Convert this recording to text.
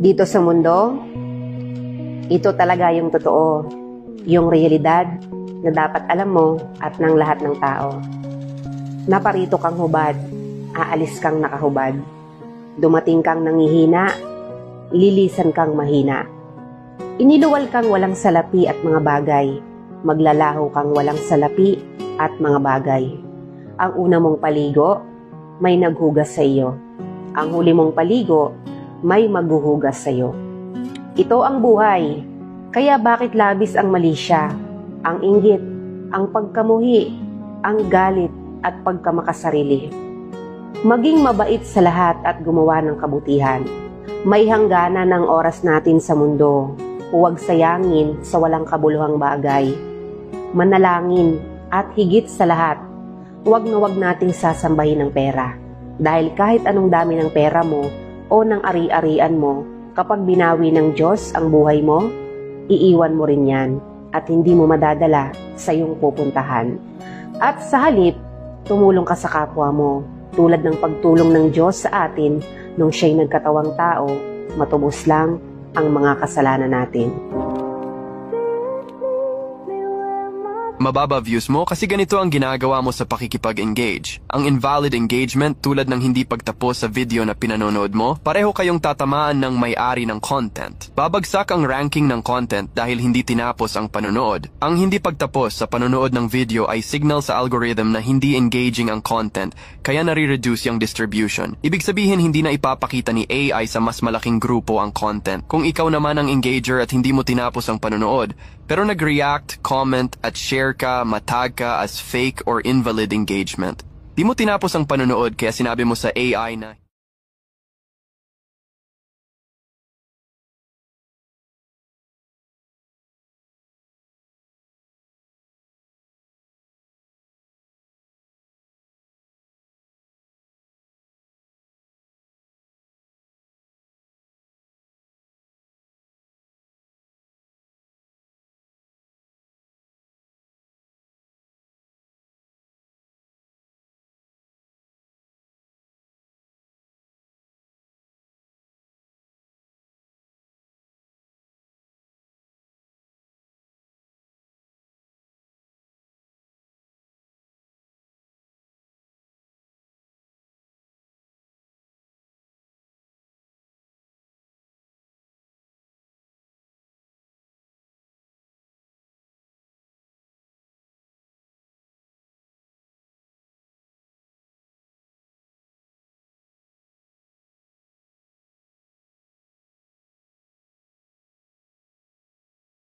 Dito sa mundo, ito talaga yung totoo, yung realidad na dapat alam mo at ng lahat ng tao. Naparito kang hubad, aalis kang nakahubad. Dumating kang nangihina, lilisan kang mahina. Iniluwal kang walang salapi at mga bagay, maglalaho kang walang salapi at mga bagay. Ang una mong paligo, may naghugas sa iyo. Ang huli mong paligo, may maghuhugas sa iyo. Ito ang buhay, kaya bakit labis ang mali siya, ang inggit, ang pagkamuhi, ang galit at pagkamakasarili. Maging mabait sa lahat at gumawa ng kabutihan. May hangganan ng oras natin sa mundo. Huwag sayangin sa walang kabuluhang bagay. Manalangin at higit sa lahat, huwag na huwag nating sasambahin ng pera. Dahil kahit anong dami ng pera mo o ng ari-arian mo, kapag binawi ng Diyos ang buhay mo, iiwan mo rin yan at hindi mo madadala sa iyong pupuntahan. At sa halip, tumulong ka sa kapwa mo, tulad ng pagtulong ng Diyos sa atin nung siya'y nagkatawang tao, matubos lang ang mga kasalanan natin. Mababa views mo kasi ganito ang ginagawa mo sa pakikipag-engage. Ang invalid engagement tulad ng hindi pagtapos sa video na pinanonood mo, pareho kayong tatamaan ng may-ari ng content. Babagsak ang ranking ng content dahil hindi tinapos ang panonood. Ang hindi pagtapos sa panonood ng video ay signal sa algorithm na hindi engaging ang content, kaya nare-reduce yung distribution. Ibig sabihin hindi na ipapakita ni AI sa mas malaking grupo ang content. Kung ikaw naman ang engager at hindi mo tinapos ang panonood, pero nag-react, comment at share ka, matag ka as fake or invalid engagement. Di mo tinapos ang panonood kaya sinabi mo sa AI na